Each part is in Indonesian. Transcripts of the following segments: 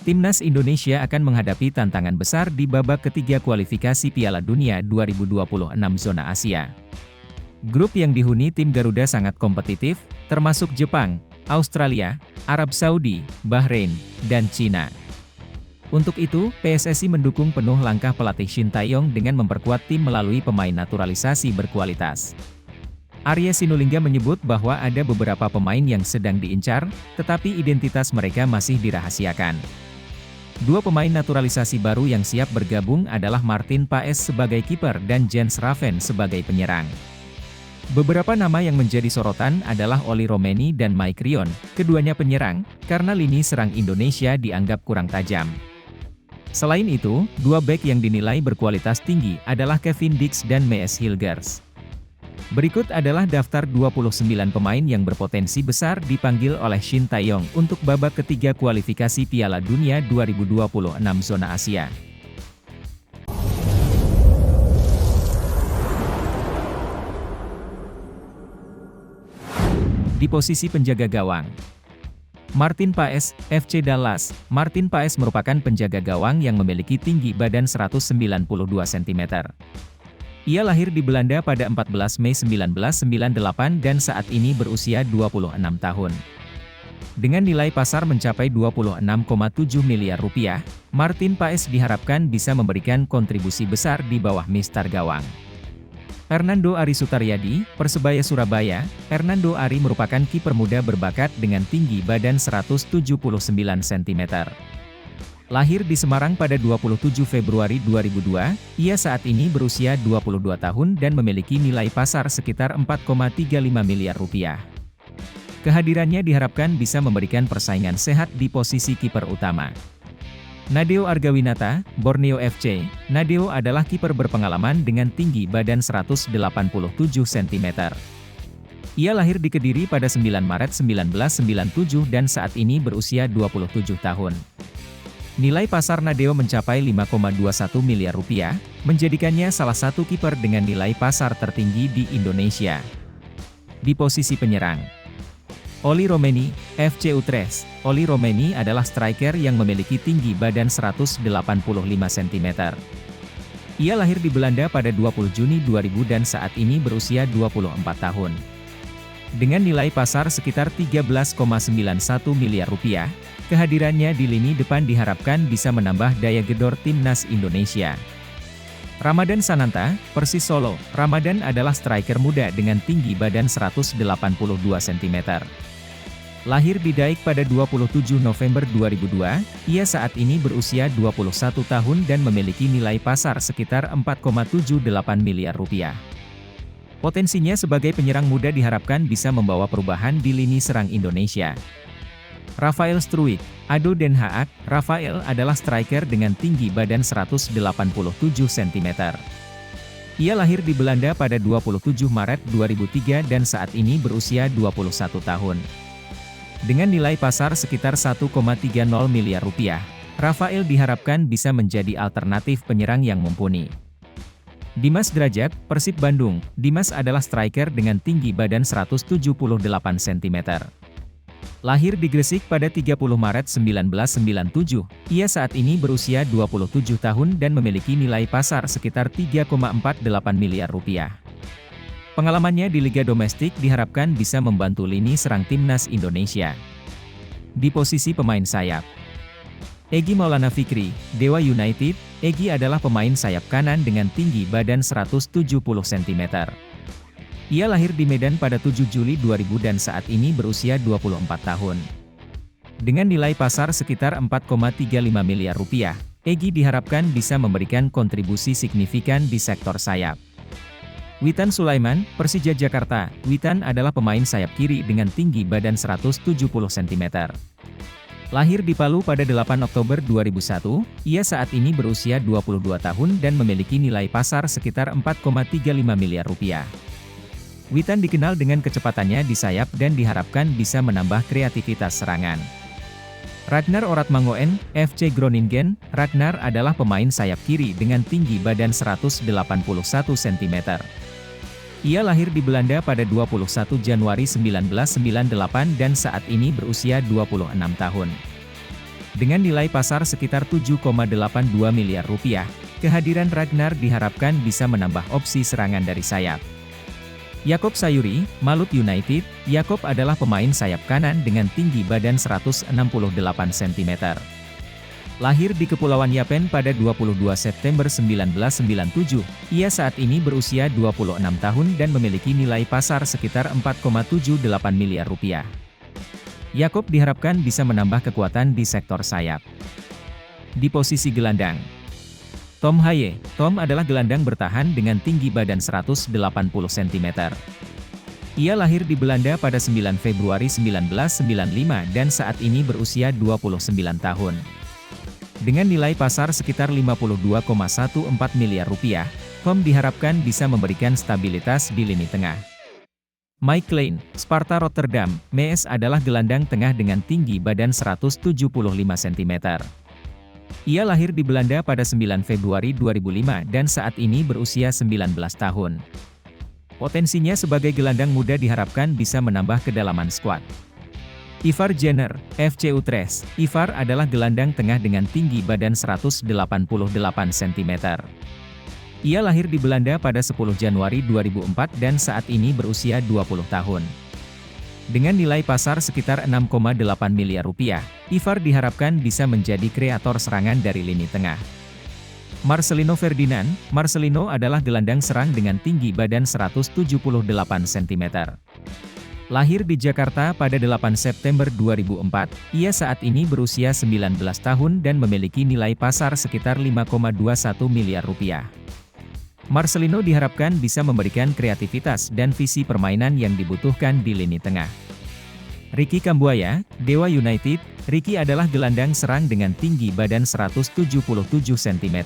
Timnas Indonesia akan menghadapi tantangan besar di babak ketiga kualifikasi Piala Dunia 2026 zona Asia. Grup yang dihuni tim Garuda sangat kompetitif, termasuk Jepang, Australia, Arab Saudi, Bahrain, dan Cina. Untuk itu, PSSI mendukung penuh langkah pelatih Shin Tae-yong dengan memperkuat tim melalui pemain naturalisasi berkualitas. Arya Sinulinga menyebut bahwa ada beberapa pemain yang sedang diincar, tetapi identitas mereka masih dirahasiakan. Dua pemain naturalisasi baru yang siap bergabung adalah Martin Paes sebagai kiper dan Jens Raven sebagai penyerang. Beberapa nama yang menjadi sorotan adalah Oli Romeni dan Mike Rion, keduanya penyerang, karena lini serang Indonesia dianggap kurang tajam. Selain itu, dua bek yang dinilai berkualitas tinggi adalah Kevin Dix dan Mees Hilgers. Berikut adalah daftar 29 pemain yang berpotensi besar dipanggil oleh Shin Tae-yong untuk babak ketiga kualifikasi Piala Dunia 2026 zona Asia. Di posisi penjaga gawang, Martin Paes, FC Dallas. Martin Paes merupakan penjaga gawang yang memiliki tinggi badan 192 cm. Ia lahir di Belanda pada 14 Mei 1998 dan saat ini berusia 26 tahun. Dengan nilai pasar mencapai 26,7 miliar rupiah, Martin Paes diharapkan bisa memberikan kontribusi besar di bawah mistar gawang. Hernando Ari Sutaryadi, Persebaya Surabaya. Hernando Ari merupakan kiper muda berbakat dengan tinggi badan 179 cm. Lahir di Semarang pada 27 Februari 2002, ia saat ini berusia 22 tahun dan memiliki nilai pasar sekitar 4,35 miliar rupiah. Kehadirannya diharapkan bisa memberikan persaingan sehat di posisi kiper utama. Nadeo Argawinata, Borneo FC. Nadeo adalah kiper berpengalaman dengan tinggi badan 187 cm. Ia lahir di Kediri pada 9 Maret 1997 dan saat ini berusia 27 tahun. Nilai pasar Nadeo mencapai 5,21 miliar rupiah, menjadikannya salah satu kiper dengan nilai pasar tertinggi di Indonesia. Di posisi penyerang, Oli Romeni, FC Utrecht. Oli Romeni adalah striker yang memiliki tinggi badan 185 cm. Ia lahir di Belanda pada 20 Juni 2000 dan saat ini berusia 24 tahun. Dengan nilai pasar sekitar 13,91 miliar rupiah, kehadirannya di lini depan diharapkan bisa menambah daya gedor timnas Indonesia. Ramadan Sananta, Persis Solo. Ramadan adalah striker muda dengan tinggi badan 182 cm. Lahir di Daik pada 27 November 2002, ia saat ini berusia 21 tahun dan memiliki nilai pasar sekitar 4,78 miliar rupiah. Potensinya sebagai penyerang muda diharapkan bisa membawa perubahan di lini serang Indonesia. Rafael Struijk, ADO Den Haag. Rafael adalah striker dengan tinggi badan 187 cm. Ia lahir di Belanda pada 27 Maret 2003 dan saat ini berusia 21 tahun. Dengan nilai pasar sekitar 1,30 miliar rupiah, Rafael diharapkan bisa menjadi alternatif penyerang yang mumpuni. Dimas Drajat, Persib Bandung. Dimas adalah striker dengan tinggi badan 178 cm. Lahir di Gresik pada 30 Maret 1997, ia saat ini berusia 27 tahun dan memiliki nilai pasar sekitar 3,48 miliar rupiah. Pengalamannya di Liga Domestik diharapkan bisa membantu lini serang timnas Indonesia. Di posisi pemain sayap, Egy Maulana Fikri, Dewa United. Egy adalah pemain sayap kanan dengan tinggi badan 170 cm. Ia lahir di Medan pada 7 Juli 2000 dan saat ini berusia 24 tahun. Dengan nilai pasar sekitar 4,35 miliar rupiah, Egy diharapkan bisa memberikan kontribusi signifikan di sektor sayap. Witan Sulaiman, Persija Jakarta. Witan adalah pemain sayap kiri dengan tinggi badan 170 cm. Lahir di Palu pada 8 Oktober 2001, ia saat ini berusia 22 tahun dan memiliki nilai pasar sekitar 4,35 miliar rupiah. Witan dikenal dengan kecepatannya di sayap dan diharapkan bisa menambah kreativitas serangan. Ragnar Oratmangoen, FC Groningen. Ragnar adalah pemain sayap kiri dengan tinggi badan 181 cm. Ia lahir di Belanda pada 21 Januari 1998 dan saat ini berusia 26 tahun. Dengan nilai pasar sekitar 7,82 miliar rupiah, kehadiran Ragnar diharapkan bisa menambah opsi serangan dari sayap. Yakob Sayuri, Malut United. Yakob adalah pemain sayap kanan dengan tinggi badan 168 cm. Lahir di Kepulauan Yapen pada 22 September 1997, ia saat ini berusia 26 tahun dan memiliki nilai pasar sekitar 4,78 miliar rupiah. Yakob diharapkan bisa menambah kekuatan di sektor sayap. Di posisi gelandang, Tom Haye. Tom adalah gelandang bertahan dengan tinggi badan 180 cm. Ia lahir di Belanda pada 9 Februari 1995 dan saat ini berusia 29 tahun. Dengan nilai pasar sekitar 52,14 miliar rupiah, Tom diharapkan bisa memberikan stabilitas di lini tengah. Mike Klein, Sparta Rotterdam, Mes adalah gelandang tengah dengan tinggi badan 175 cm. Ia lahir di Belanda pada 9 Februari 2005 dan saat ini berusia 19 tahun. Potensinya sebagai gelandang muda diharapkan bisa menambah kedalaman skuad. Ivar Jenner, FC Utrecht. Ivar adalah gelandang tengah dengan tinggi badan 188 cm. Ia lahir di Belanda pada 10 Januari 2004 dan saat ini berusia 20 tahun. Dengan nilai pasar sekitar 6,8 miliar rupiah, Ivar diharapkan bisa menjadi kreator serangan dari lini tengah. Marcelino Ferdinand. Marcelino adalah gelandang serang dengan tinggi badan 178 cm. Lahir di Jakarta pada 8 September 2004, ia saat ini berusia 19 tahun dan memiliki nilai pasar sekitar 5,21 miliar rupiah. Marcelino diharapkan bisa memberikan kreativitas dan visi permainan yang dibutuhkan di lini tengah. Ricky Kambuaya, Dewa United. Ricky adalah gelandang serang dengan tinggi badan 177 cm.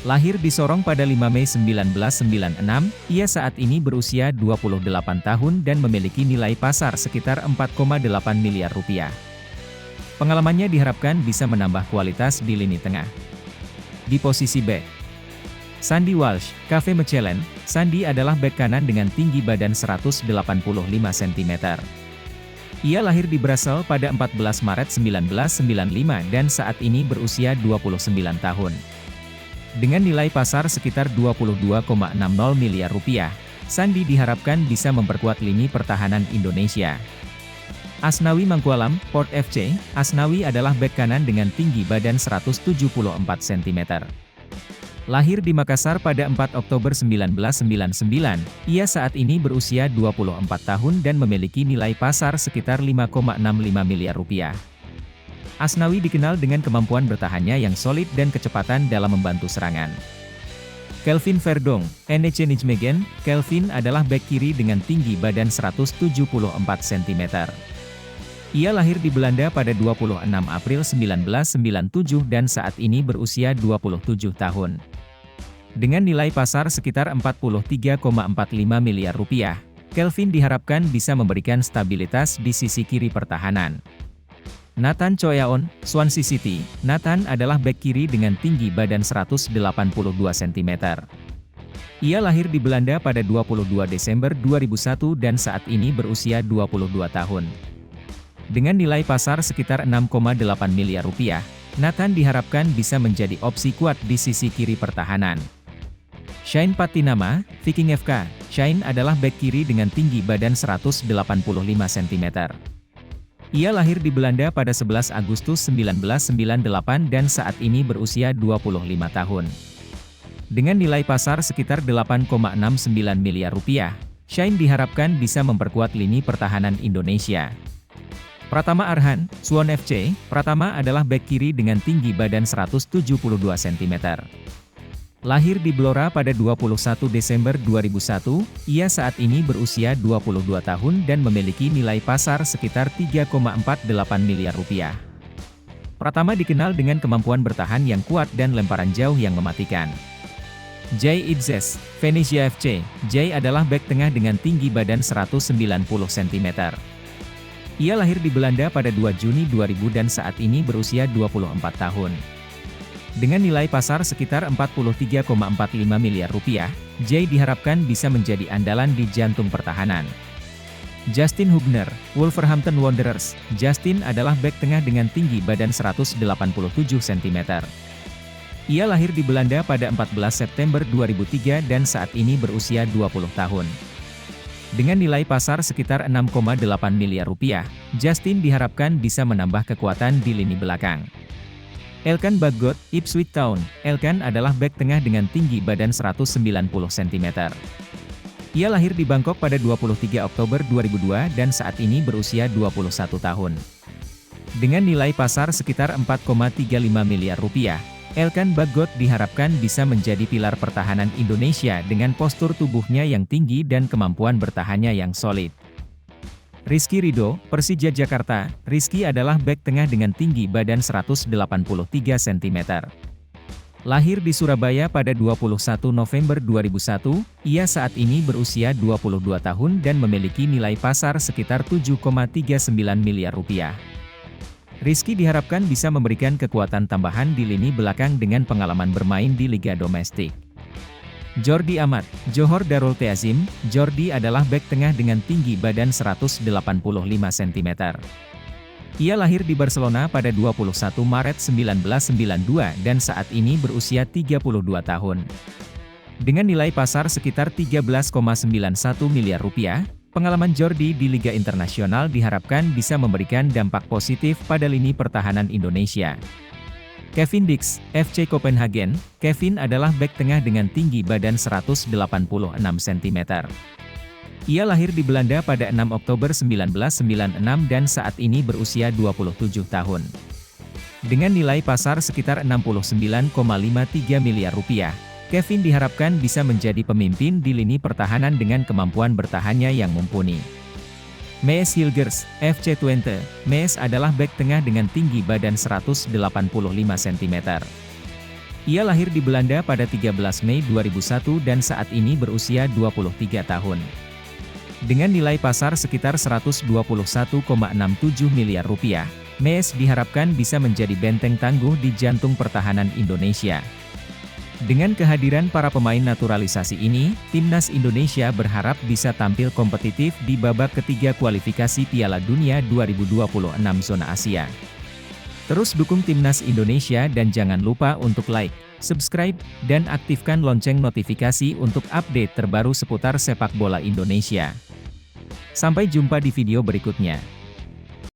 Lahir di Sorong pada 5 Mei 1996, ia saat ini berusia 28 tahun dan memiliki nilai pasar sekitar 4,8 miliar rupiah. Pengalamannya diharapkan bisa menambah kualitas di lini tengah. Di posisi bek, Sandy Walsh, KV Mechelen. Sandy adalah bek kanan dengan tinggi badan 185 cm. Ia lahir di Brasil pada 14 Maret 1995 dan saat ini berusia 29 tahun. Dengan nilai pasar sekitar 22,60 miliar rupiah, Sandy diharapkan bisa memperkuat lini pertahanan Indonesia. Asnawi Mangkualam, Port FC. Asnawi adalah bek kanan dengan tinggi badan 174 cm. Lahir di Makassar pada 4 Oktober 1999, ia saat ini berusia 24 tahun dan memiliki nilai pasar sekitar 5,65 miliar rupiah. Asnawi dikenal dengan kemampuan bertahannya yang solid dan kecepatan dalam membantu serangan. Kelvin Verdonk, NEC Nijmegen. Kelvin adalah bek kiri dengan tinggi badan 174 cm. Ia lahir di Belanda pada 26 April 1997 dan saat ini berusia 27 tahun. Dengan nilai pasar sekitar 43,45 miliar rupiah, Kelvin diharapkan bisa memberikan stabilitas di sisi kiri pertahanan. Nathan Choyaon, Swansea City. Nathan adalah bek kiri dengan tinggi badan 182 cm. Ia lahir di Belanda pada 22 Desember 2001 dan saat ini berusia 22 tahun. Dengan nilai pasar sekitar 6,8 miliar rupiah, Nathan diharapkan bisa menjadi opsi kuat di sisi kiri pertahanan. Shane Patinama, Viking FK. Shane adalah bek kiri dengan tinggi badan 185 cm. Ia lahir di Belanda pada 11 Agustus 1998 dan saat ini berusia 25 tahun. Dengan nilai pasar sekitar 8,69 miliar rupiah, Shane diharapkan bisa memperkuat lini pertahanan Indonesia. Pratama Arhan, Suwon FC. Pratama adalah bek kiri dengan tinggi badan 172 cm. Lahir di Blora pada 21 Desember 2001, ia saat ini berusia 22 tahun dan memiliki nilai pasar sekitar 3,48 miliar rupiah. Pratama dikenal dengan kemampuan bertahan yang kuat dan lemparan jauh yang mematikan. Jay Idzes, Venezia FC. Jay adalah bek tengah dengan tinggi badan 190 cm. Ia lahir di Belanda pada 2 Juni 2000 dan saat ini berusia 24 tahun. Dengan nilai pasar sekitar 43,45 miliar rupiah, Jay diharapkan bisa menjadi andalan di jantung pertahanan. Justin Hubner, Wolverhampton Wanderers. Justin adalah bek tengah dengan tinggi badan 187 cm. Ia lahir di Belanda pada 14 September 2003 dan saat ini berusia 20 tahun. Dengan nilai pasar sekitar 6,8 miliar rupiah, Justin diharapkan bisa menambah kekuatan di lini belakang. Elkan Bagot, Ipswich Town. Elkan adalah bek tengah dengan tinggi badan 190 cm. Ia lahir di Bangkok pada 23 Oktober 2002 dan saat ini berusia 21 tahun. Dengan nilai pasar sekitar 4,35 miliar rupiah, Elkan Bagot diharapkan bisa menjadi pilar pertahanan Indonesia dengan postur tubuhnya yang tinggi dan kemampuan bertahannya yang solid. Rizky Ridho, Persija Jakarta. Rizky adalah bek tengah dengan tinggi badan 183 cm. Lahir di Surabaya pada 21 November 2001, ia saat ini berusia 22 tahun dan memiliki nilai pasar sekitar 7,39 miliar rupiah. Rizky diharapkan bisa memberikan kekuatan tambahan di lini belakang dengan pengalaman bermain di liga domestik. Jordi Amat, Johor Darul Teazim. Jordi adalah bek tengah dengan tinggi badan 185 cm. Ia lahir di Barcelona pada 21 Maret 1992 dan saat ini berusia 32 tahun. Dengan nilai pasar sekitar 13,91 miliar rupiah, pengalaman Jordi di Liga Internasional diharapkan bisa memberikan dampak positif pada lini pertahanan Indonesia. Kevin Dix, FC Copenhagen. Kevin adalah bek tengah dengan tinggi badan 186 cm. Ia lahir di Belanda pada 6 Oktober 1996 dan saat ini berusia 27 tahun. Dengan nilai pasar sekitar 69,53 miliar rupiah, Kevin diharapkan bisa menjadi pemimpin di lini pertahanan dengan kemampuan bertahannya yang mumpuni. Mees Hilgers, FC Twente. Mees adalah bek tengah dengan tinggi badan 185 cm. Ia lahir di Belanda pada 13 Mei 2001 dan saat ini berusia 23 tahun. Dengan nilai pasar sekitar 121,67 miliar rupiah, Mees diharapkan bisa menjadi benteng tangguh di jantung pertahanan Indonesia. Dengan kehadiran para pemain naturalisasi ini, Timnas Indonesia berharap bisa tampil kompetitif di babak ketiga kualifikasi Piala Dunia 2026 zona Asia. Terus dukung Timnas Indonesia dan jangan lupa untuk like, subscribe, dan aktifkan lonceng notifikasi untuk update terbaru seputar sepak bola Indonesia. Sampai jumpa di video berikutnya.